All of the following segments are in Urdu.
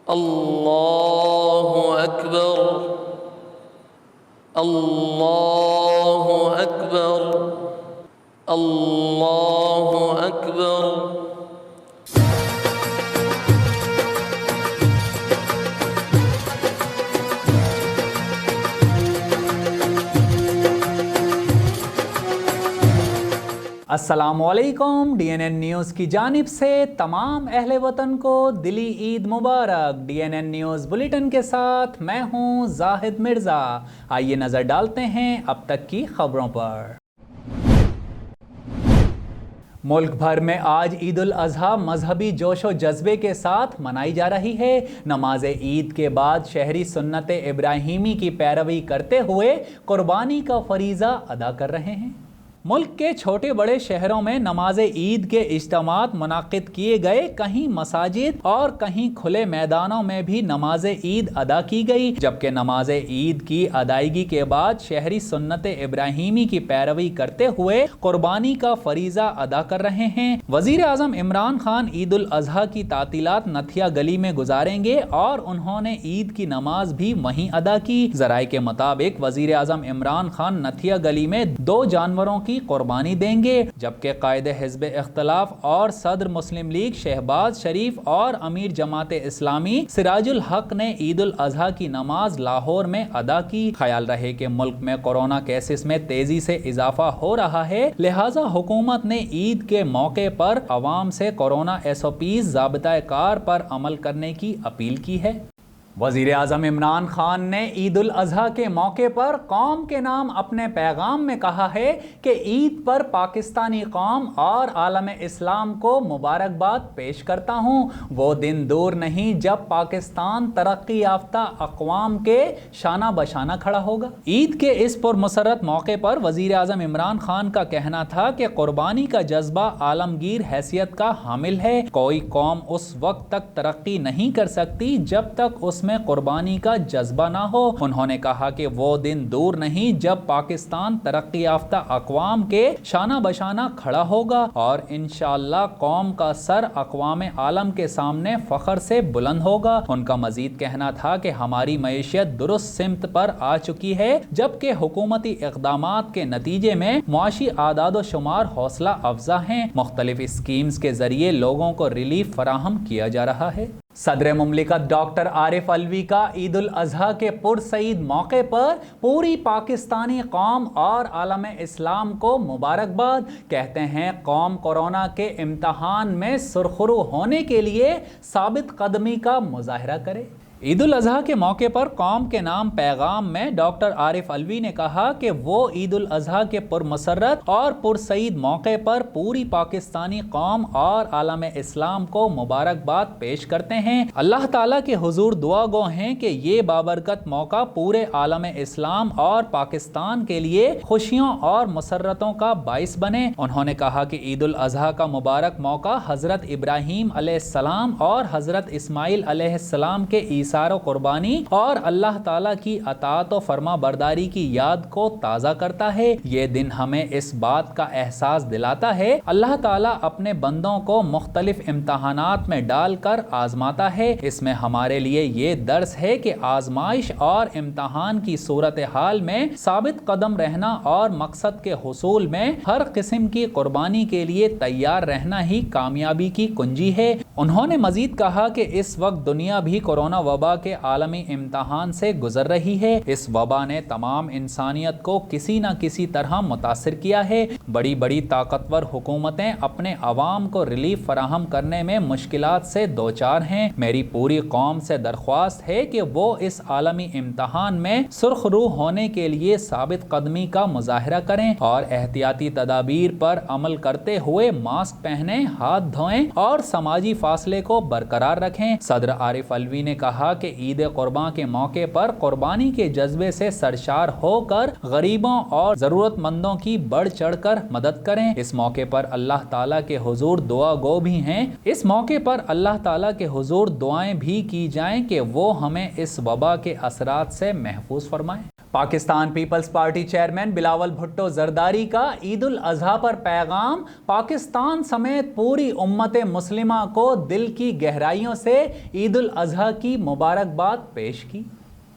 اللہ اکبر، اللہ اکبر، اللہ اکبر۔ السلام علیکم، ڈی این این نیوز کی جانب سے تمام اہل وطن کو دلی عید مبارک۔ D N N news bulletin کے ساتھ میں ہوں زاہد مرزا۔ آئیے نظر ڈالتے ہیں اب تک کی خبروں پر۔ ملک بھر میں آج عید الاضحیٰ مذہبی جوش و جذبے کے ساتھ منائی جا رہی ہے۔ نماز عید کے بعد شہری سنت ابراہیمی کی پیروی کرتے ہوئے قربانی کا فریضہ ادا کر رہے ہیں۔ ملک کے چھوٹے بڑے شہروں میں نماز عید کے اجتماعات منعقد کیے گئے، کہیں مساجد اور کہیں کھلے میدانوں میں بھی نماز عید ادا کی گئی، جبکہ نماز عید کی ادائیگی کے بعد شہری سنت ابراہیمی کی پیروی کرتے ہوئے قربانی کا فریضہ ادا کر رہے ہیں۔ وزیر اعظم عمران خان عید الاضحیٰ کی تعطیلات نتھیا گلی میں گزاریں گے اور انہوں نے عید کی نماز بھی وہیں ادا کی۔ ذرائع کے مطابق وزیر اعظم عمران خان نتھیا گلی میں 2 جانوروں کی قربانی دیں گے، جبکہ قائد حزب اختلاف اور صدر مسلم لیگ شہباز شریف اور امیر جماعت اسلامی سراج الحق نے عید الاضحیٰ کی نماز لاہور میں ادا کی۔ خیال رہے کہ ملک میں کورونا کیسز میں تیزی سے اضافہ ہو رہا ہے، لہٰذا حکومت نے عید کے موقع پر عوام سے کورونا SOPs ضابطۂ کار پر عمل کرنے کی اپیل کی ہے۔ وزیر اعظم عمران خان نے عید الاضحیٰ کے موقع پر قوم کے نام اپنے پیغام میں کہا ہے کہ عید پر پاکستانی قوم اور عالم اسلام کو مبارکباد پیش کرتا ہوں۔ وہ دن دور نہیں جب پاکستان ترقی یافتہ اقوام کے شانہ بشانہ کھڑا ہوگا۔ عید کے اس پرمسرت موقع پر وزیر اعظم عمران خان کا کہنا تھا کہ قربانی کا جذبہ عالمگیر حیثیت کا حامل ہے۔ کوئی قوم اس وقت تک ترقی نہیں کر سکتی جب تک اس میں قربانی کا جذبہ نہ ہو۔ انہوں نے کہا کہ وہ دن دور نہیں جب پاکستان ترقی یافتہ اقوام کے شانہ بشانہ کھڑا ہوگا اور انشاءاللہ قوم کا سر اقوام عالم کے سامنے فخر سے بلند ہوگا۔ ان کا مزید کہنا تھا کہ ہماری معیشت درست سمت پر آ چکی ہے، جبکہ حکومتی اقدامات کے نتیجے میں معاشی اعداد و شمار حوصلہ افزا ہیں۔ مختلف اسکیمز کے ذریعے لوگوں کو ریلیف فراہم کیا جا رہا ہے۔ صدر مملکت ڈاکٹر عارف علوی کا عید الاضحیٰ کے پرسعید موقع پر پوری پاکستانی قوم اور عالم اسلام کو مبارکباد۔ کہتے ہیں قوم کورونا کے امتحان میں سرخرو ہونے کے لیے ثابت قدمی کا مظاہرہ کرے۔ عید الاضحیٰ کے موقع پر قوم کے نام پیغام میں ڈاکٹر عارف علوی نے کہا کہ وہ عید الاضحیٰ کے پرمسرت اور پرسعید موقع پر پوری پاکستانی قوم اور عالم اسلام کو مبارکباد پیش کرتے ہیں۔ اللہ تعالیٰ کے حضور دعا گو ہیں کہ یہ بابرکت موقع پورے عالم اسلام اور پاکستان کے لیے خوشیوں اور مسرتوں کا باعث بنے۔ انہوں نے کہا کہ عید الاضحیٰ کا مبارک موقع حضرت ابراہیم علیہ السلام اور حضرت اسماعیل علیہ السلام کے ایثار و قربانی اور اللہ تعالیٰ کی اطاعت و فرما برداری کی یاد کو تازہ کرتا ہے۔ یہ دن ہمیں اس بات کا احساس دلاتا ہے اللہ تعالیٰ اپنے بندوں کو مختلف امتحانات میں ڈال کر آزماتا ہے۔ اس میں ہمارے لیے یہ درس ہے کہ آزمائش اور امتحان کی صورتحال میں ثابت قدم رہنا اور مقصد کے حصول میں ہر قسم کی قربانی کے لیے تیار رہنا ہی کامیابی کی کنجی ہے۔ انہوں نے مزید کہا کہ اس وقت دنیا بھی کورونا وبا کے عالمی امتحان سے گزر رہی ہے۔ اس وبا نے تمام انسانیت کو کسی نہ کسی طرح متاثر کیا ہے۔ بڑی بڑی طاقتور حکومتیں اپنے عوام کو ریلیف فراہم کرنے میں مشکلات سے دوچار ہیں۔ میری پوری قوم سے درخواست ہے کہ وہ اس عالمی امتحان میں سرخ روح ہونے کے لیے ثابت قدمی کا مظاہرہ کریں اور احتیاطی تدابیر پر عمل کرتے ہوئے ماسک پہنیں، ہاتھ دھوئیں اور سماجی فاصلے کو برقرار رکھیں۔ صدر عارف علوی نے کہا کہ عید قرباں کے موقع پر قربانی کے جذبے سے سرشار ہو کر غریبوں اور ضرورت مندوں کی بڑھ چڑھ کر مدد کریں۔ اس موقع پر اللہ تعالیٰ کے حضور دعا گو بھی ہیں۔ اس موقع پر اللہ تعالیٰ کے حضور دعائیں بھی کی جائیں کہ وہ ہمیں اس وبا کے اثرات سے محفوظ فرمائیں۔ Pakistan Peoples Party chairman Bilawal Bhutto Zardari کا عید الاضحیٰ پر پیغام، پاکستان سمیت پوری امت مسلمہ کو دل کی گہرائیوں سے عید الاضحیٰ کی مبارکباد پیش کی۔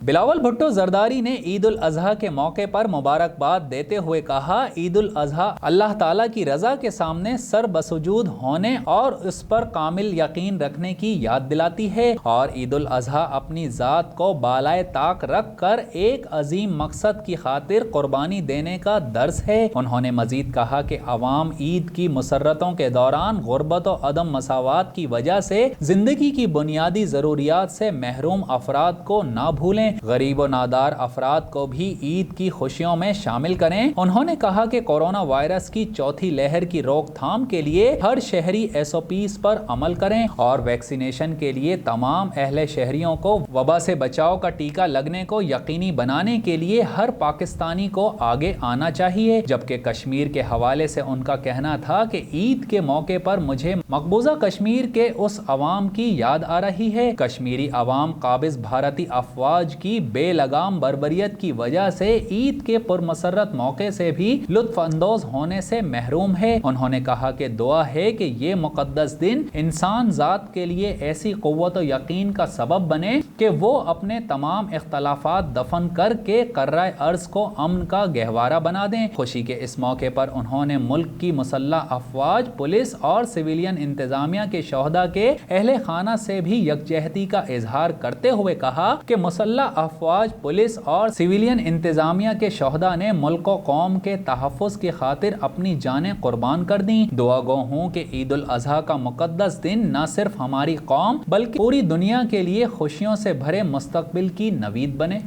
بلاول بھٹو زرداری نے عید الاضحیٰ کے موقع پر مبارکباد دیتے ہوئے کہا، عید الاضحیٰ اللہ تعالیٰ کی رضا کے سامنے سر بسجود ہونے اور اس پر کامل یقین رکھنے کی یاد دلاتی ہے، اور عید الاضحیٰ اپنی ذات کو بالائے طاق رکھ کر ایک عظیم مقصد کی خاطر قربانی دینے کا درس ہے۔ انہوں نے مزید کہا کہ عوام عید کی مسرتوں کے دوران غربت و عدم مساوات کی وجہ سے زندگی کی بنیادی ضروریات سے محروم افراد کو نہ بھولیں، غریب و نادار افراد کو بھی عید کی خوشیوں میں شامل کریں۔ انہوں نے کہا کہ کورونا وائرس کی چوتھی لہر کی روک تھام کے لیے ہر شہری SOPs پر عمل کریں اور ویکسینیشن کے لیے تمام اہل شہریوں کو وبا سے بچاؤ کا ٹیکہ لگنے کو یقینی بنانے کے لیے ہر پاکستانی کو آگے آنا چاہیے۔ جبکہ کشمیر کے حوالے سے ان کا کہنا تھا کہ عید کے موقع پر مجھے مقبوضہ کشمیر کے اس عوام کی یاد آ رہی ہے۔ کشمیری عوام قابض بھارتی افواج کی بے لگام بربریت کی وجہ سے عید کے پرمسرت موقع سے بھی لطف اندوز ہونے سے محروم ہے۔ انہوں نے کہا کہ دعا ہے کہ یہ مقدس دن انسان ذات کے لیے ایسی قوت و یقین کا سبب بنے کہ وہ اپنے تمام اختلافات دفن کر کے قرۂ ارض کو امن کا گہوارہ بنا دیں۔ خوشی کے اس موقع پر انہوں نے ملک کی مسلح افواج، پولیس اور سویلین انتظامیہ کے شہداء کے اہل خانہ سے بھی یکجہتی کا اظہار کرتے ہوئے کہا کہ مسلح افواج، پولیس اور سویلین انتظامیہ کے شہداء نے ملک و قوم کے تحفظ کی خاطر اپنی جانیں قربان کر دیں۔ دعا گو ہوں کہ عید الاضحیٰ کا مقدس دن نہ صرف ہماری قوم بلکہ پوری دنیا کے لیے خوشیوں سے بھرے مستقبل کی نوید بنے۔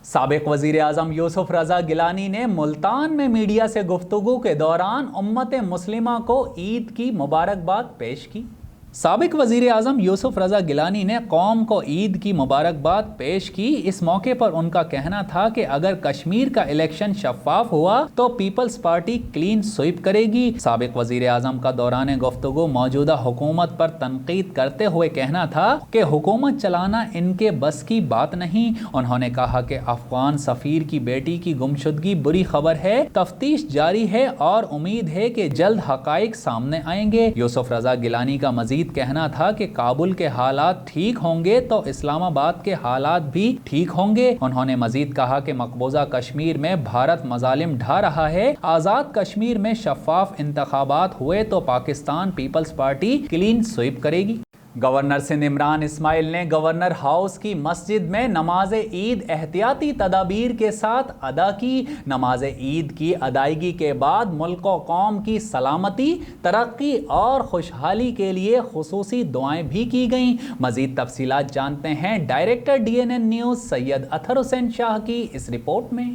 سابق وزیر اعظم یوسف رضا گیلانی نے ملتان میں میڈیا سے گفتگو کے دوران امت مسلمہ کو عید کی مبارکباد پیش کی۔ سابق وزیر اعظم یوسف رضا گیلانی نے قوم کو عید کی مبارکباد پیش کی۔ اس موقع پر ان کا کہنا تھا کہ اگر کشمیر کا الیکشن شفاف ہوا تو پیپلز پارٹی کلین سویپ کرے گی۔ سابق وزیر اعظم کا دوران گفتگو موجودہ حکومت پر تنقید کرتے ہوئے کہنا تھا کہ حکومت چلانا ان کے بس کی بات نہیں۔ انہوں نے کہا کہ افغان سفیر کی بیٹی کی گمشدگی بری خبر ہے، تفتیش جاری ہے اور امید ہے کہ جلد حقائق سامنے آئیں گے۔ یوسف رضا گیلانی کا مزید کہنا تھا کہ کابل کے حالات ٹھیک ہوں گے تو اسلام آباد کے حالات بھی ٹھیک ہوں گے۔ انہوں نے مزید کہا کہ مقبوضہ کشمیر میں بھارت مظالم ڈھا رہا ہے، آزاد کشمیر میں شفاف انتخابات ہوئے تو Pakistan Peoples Party clean sweep کرے گی۔ گورنر سندھ عمران اسماعیل نے گورنر ہاؤس کی مسجد میں نماز عید احتیاطی تدابیر کے ساتھ ادا کی۔ نماز عید کی ادائیگی کے بعد ملک و قوم کی سلامتی، ترقی اور خوشحالی کے لیے خصوصی دعائیں بھی کی گئیں۔ مزید تفصیلات جانتے ہیں ڈائریکٹر DNN نیوز سید اطہر حسین شاہ کی اس رپورٹ میں۔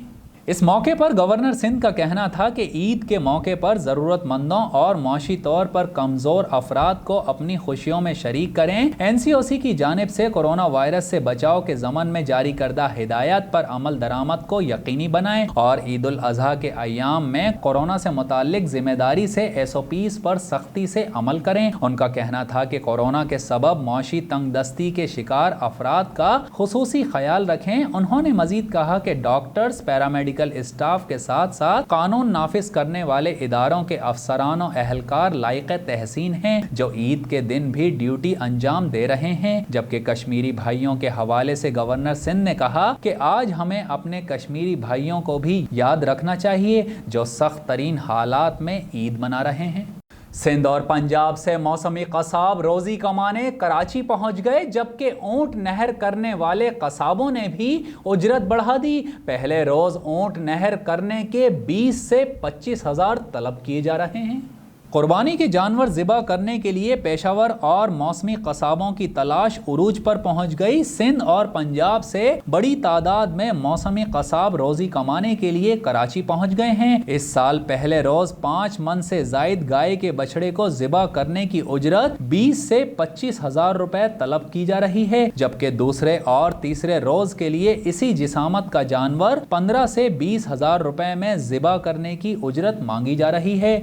اس موقع پر گورنر سندھ کا کہنا تھا کہ عید کے موقع پر ضرورت مندوں اور معاشی طور پر کمزور افراد کو اپنی خوشیوں میں شریک کریں۔ NCOC کی جانب سے کورونا وائرس سے بچاؤ کے ضمن میں جاری کردہ ہدایات پر عمل درآمد کو یقینی بنائیں اور عید الاضحیٰ کے ایام میں کورونا سے متعلق ذمہ داری سے SOPs پر سختی سے عمل کریں۔ ان کا کہنا تھا کہ کورونا کے سبب معاشی تنگ دستی کے شکار افراد کا خصوصی خیال رکھیں۔ انہوں نے مزید کہا کہ ڈاکٹرز، پیرامیڈیکل اسٹاف کے ساتھ ساتھ قانون نافذ کرنے والے اداروں کے افسران و اہلکار لائق تحسین ہیں جو عید کے دن بھی ڈیوٹی انجام دے رہے ہیں۔ جبکہ کشمیری بھائیوں کے حوالے سے گورنر سندھ نے کہا کہ آج ہمیں اپنے کشمیری بھائیوں کو بھی یاد رکھنا چاہیے جو سخت ترین حالات میں عید منا رہے ہیں۔ سندھ اور پنجاب سے موسمی قصاب روزی کمانے کراچی پہنچ گئے، جبکہ اونٹ نہر کرنے والے قصابوں نے بھی اجرت بڑھا دی۔ پہلے روز اونٹ نہر کرنے کے 20 سے 25 ہزار طلب کیے جا رہے ہیں۔ قربانی کے جانور ذبح کرنے کے لیے پیشہ ور اور موسمی قصابوں کی تلاش عروج پر پہنچ گئی۔ سندھ اور پنجاب سے بڑی تعداد میں موسمی قصاب روزی کمانے کے لیے کراچی پہنچ گئے ہیں۔ اس سال پہلے روز 5 من سے زائد گائے کے بچڑے کو ذبح کرنے کی اجرت 20 سے 25 ہزار روپے طلب کی جا رہی ہے، جبکہ دوسرے اور تیسرے روز کے لیے اسی جسامت کا جانور 15 سے 20 ہزار روپے میں ذبح کرنے کی اجرت مانگی جا رہی ہے۔